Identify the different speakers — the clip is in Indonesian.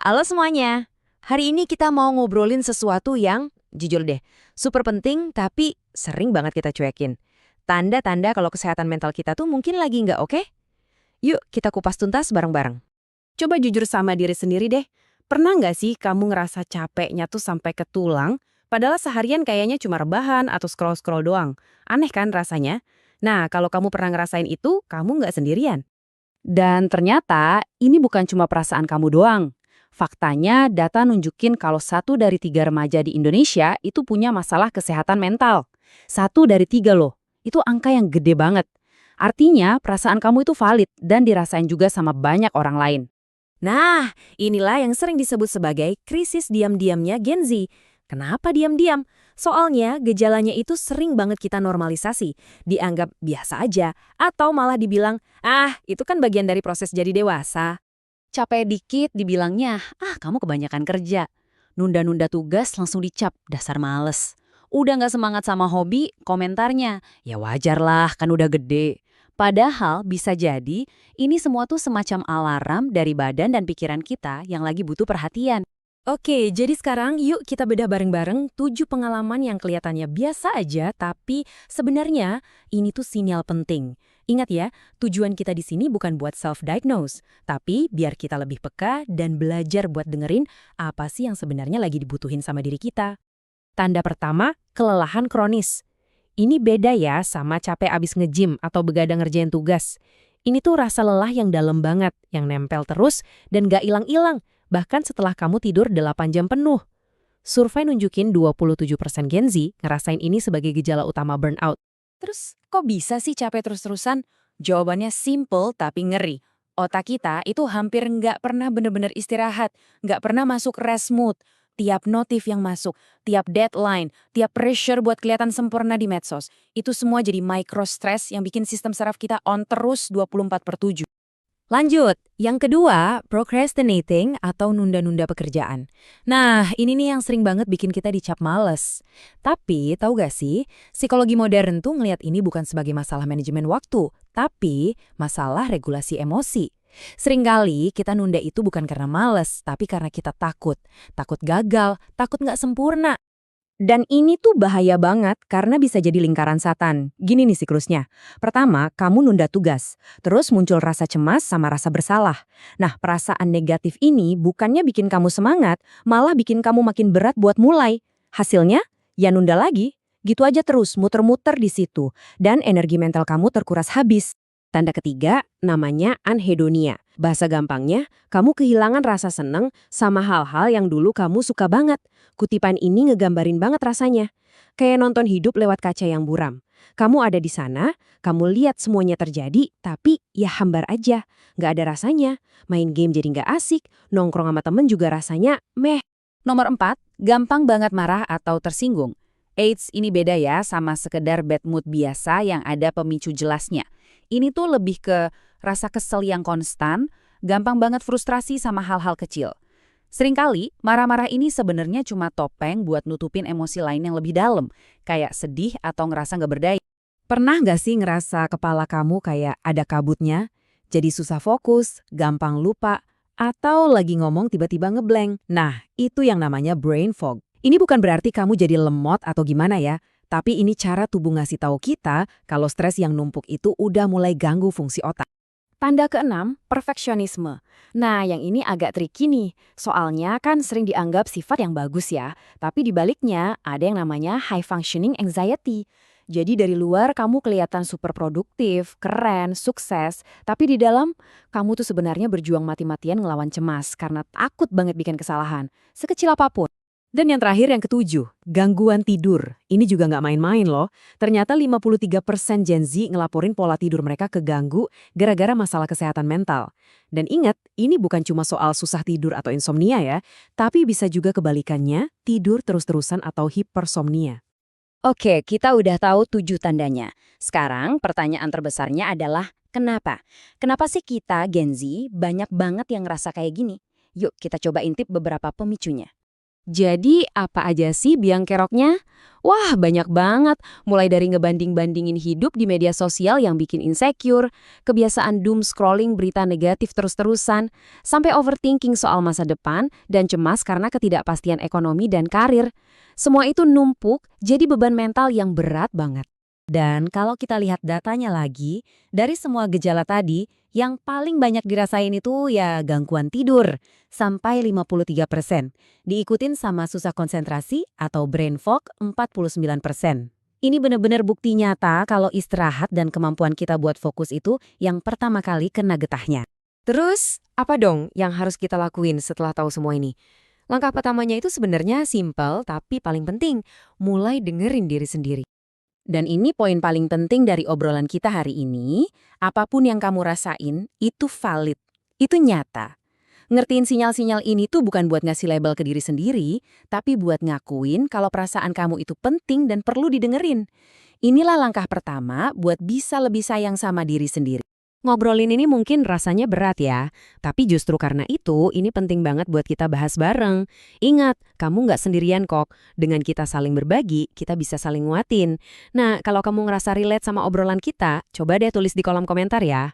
Speaker 1: Halo semuanya, hari ini kita mau ngobrolin sesuatu yang, jujur deh, super penting tapi sering banget kita cuekin. Tanda-tanda kalau kesehatan mental kita tuh mungkin lagi nggak oke? Yuk kita kupas tuntas bareng-bareng.
Speaker 2: Coba jujur sama diri sendiri deh. Pernah nggak sih kamu ngerasa capeknya tuh sampai ke tulang, padahal seharian kayaknya cuma rebahan atau scroll-scroll doang? Aneh kan rasanya? Nah, kalau kamu pernah ngerasain itu, kamu nggak sendirian.
Speaker 3: Dan ternyata ini bukan cuma perasaan kamu doang. Faktanya, data nunjukin kalau 1 dari 3 remaja di Indonesia itu punya masalah kesehatan mental. 1 dari 3 loh, itu angka yang gede banget. Artinya, perasaan kamu itu valid dan dirasain juga sama banyak orang lain.
Speaker 1: Nah, inilah yang sering disebut sebagai krisis diam-diamnya Gen Z. Kenapa diam-diam? Soalnya gejalanya itu sering banget kita normalisasi, dianggap biasa aja, atau malah dibilang, ah itu kan bagian dari proses jadi dewasa.
Speaker 3: Capek dikit dibilangnya, kamu kebanyakan kerja. Nunda-nunda tugas langsung dicap, dasar males. Udah nggak semangat sama hobi, komentarnya, ya wajar lah kan udah gede. Padahal bisa jadi ini semua tuh semacam alarm dari badan dan pikiran kita yang lagi butuh perhatian.
Speaker 1: Oke, jadi sekarang yuk kita bedah bareng-bareng 7 pengalaman yang kelihatannya biasa aja, tapi sebenarnya ini tuh sinyal penting. Ingat ya, tujuan kita di sini bukan buat self-diagnose, tapi biar kita lebih peka dan belajar buat dengerin apa sih yang sebenarnya lagi dibutuhin sama diri kita. Tanda pertama, kelelahan kronis. Ini beda ya sama capek abis nge-gym atau begadang ngerjain tugas. Ini tuh rasa lelah yang dalam banget, yang nempel terus dan gak ilang-ilang, bahkan setelah kamu tidur 8 jam penuh. Survei nunjukin 27% Gen Z ngerasain ini sebagai gejala utama burnout.
Speaker 3: Terus kok bisa sih capek terus-terusan? Jawabannya simple tapi ngeri. Otak kita itu hampir nggak pernah bener-bener istirahat, nggak pernah masuk rest mode. Tiap notif yang masuk, tiap deadline, tiap pressure buat kelihatan sempurna di medsos, itu semua jadi micro stress yang bikin sistem saraf kita on terus 24/7.
Speaker 1: Lanjut, yang kedua, procrastinating atau nunda-nunda pekerjaan. Nah, ini nih yang sering banget bikin kita dicap males. Tapi, tahu gak sih, psikologi modern tuh ngelihat ini bukan sebagai masalah manajemen waktu, tapi masalah regulasi emosi. Seringkali kita nunda itu bukan karena males, tapi karena kita takut. Takut gagal, takut nggak sempurna. Dan ini tuh bahaya banget karena bisa jadi lingkaran setan. Gini nih siklusnya. Pertama, kamu nunda tugas. Terus muncul rasa cemas sama rasa bersalah. Nah, perasaan negatif ini bukannya bikin kamu semangat, malah bikin kamu makin berat buat mulai. Hasilnya, ya nunda lagi. Gitu aja terus, muter-muter di situ. Dan energi mental kamu terkuras habis. Tanda ketiga, namanya anhedonia. Bahasa gampangnya, kamu kehilangan rasa seneng sama hal-hal yang dulu kamu suka banget. Kutipan ini ngegambarin banget rasanya. Kayak nonton hidup lewat kaca yang buram. Kamu ada di sana, kamu lihat semuanya terjadi, tapi ya hambar aja. Nggak ada rasanya. Main game jadi nggak asik, nongkrong sama temen juga rasanya meh.
Speaker 3: Nomor 4, gampang banget marah atau tersinggung. Eits, ini beda ya sama sekedar bad mood biasa yang ada pemicu jelasnya. Ini tuh lebih ke rasa kesel yang konstan, gampang banget frustrasi sama hal-hal kecil. Seringkali, marah-marah ini sebenarnya cuma topeng buat nutupin emosi lain yang lebih dalam, kayak sedih atau ngerasa nggak berdaya.
Speaker 1: Pernah nggak sih ngerasa kepala kamu kayak ada kabutnya? Jadi susah fokus, gampang lupa, atau lagi ngomong tiba-tiba ngeblank. Nah, itu yang namanya brain fog. Ini bukan berarti kamu jadi lemot atau gimana ya, tapi ini cara tubuh ngasih tahu kita kalau stres yang numpuk itu udah mulai ganggu fungsi otak.
Speaker 2: Tanda keenam, perfeksionisme. Nah, yang ini agak tricky nih. Soalnya kan sering dianggap sifat yang bagus ya. Tapi di baliknya ada yang namanya high functioning anxiety. Jadi dari luar kamu kelihatan super produktif, keren, sukses. Tapi di dalam, kamu tuh sebenarnya berjuang mati-matian ngelawan cemas karena takut banget bikin kesalahan. Sekecil apapun.
Speaker 1: Dan yang terakhir yang ketujuh, gangguan tidur. Ini juga nggak main-main loh. Ternyata 53% Gen Z ngelaporin pola tidur mereka keganggu gara-gara masalah kesehatan mental. Dan ingat, ini bukan cuma soal susah tidur atau insomnia ya, tapi bisa juga kebalikannya, tidur terus-terusan atau hipersomnia.
Speaker 3: Oke, kita udah tahu 7 tandanya. Sekarang pertanyaan terbesarnya adalah kenapa? Kenapa sih kita Gen Z banyak banget yang ngerasa kayak gini? Yuk kita coba intip beberapa pemicunya.
Speaker 2: Jadi apa aja sih biang keroknya? Wah, banyak banget. Mulai dari ngebanding-bandingin hidup di media sosial yang bikin insecure, kebiasaan doom scrolling berita negatif terus-terusan, sampai overthinking soal masa depan dan cemas karena ketidakpastian ekonomi dan karir. Semua itu numpuk jadi beban mental yang berat banget.
Speaker 1: Dan kalau kita lihat datanya lagi, dari semua gejala tadi, yang paling banyak dirasain itu ya gangguan tidur, sampai 53%. Diikutin sama susah konsentrasi atau brain fog 49%. Ini benar-benar bukti nyata kalau istirahat dan kemampuan kita buat fokus itu yang pertama kali kena getahnya.
Speaker 4: Terus, apa dong yang harus kita lakuin setelah tahu semua ini? Langkah pertamanya itu sebenarnya simpel tapi paling penting, mulai dengerin diri sendiri.
Speaker 2: Dan ini poin paling penting dari obrolan kita hari ini, apapun yang kamu rasain, itu valid, itu nyata. Ngertiin sinyal-sinyal ini tuh bukan buat ngasih label ke diri sendiri, tapi buat ngakuin kalau perasaan kamu itu penting dan perlu didengerin. Inilah langkah pertama buat bisa lebih sayang sama diri sendiri.
Speaker 4: Ngobrolin ini mungkin rasanya berat ya, tapi justru karena itu ini penting banget buat kita bahas bareng. Ingat, kamu nggak sendirian kok. Dengan kita saling berbagi, kita bisa saling nguatin. Nah, kalau kamu ngerasa relate sama obrolan kita, coba deh tulis di kolom komentar ya.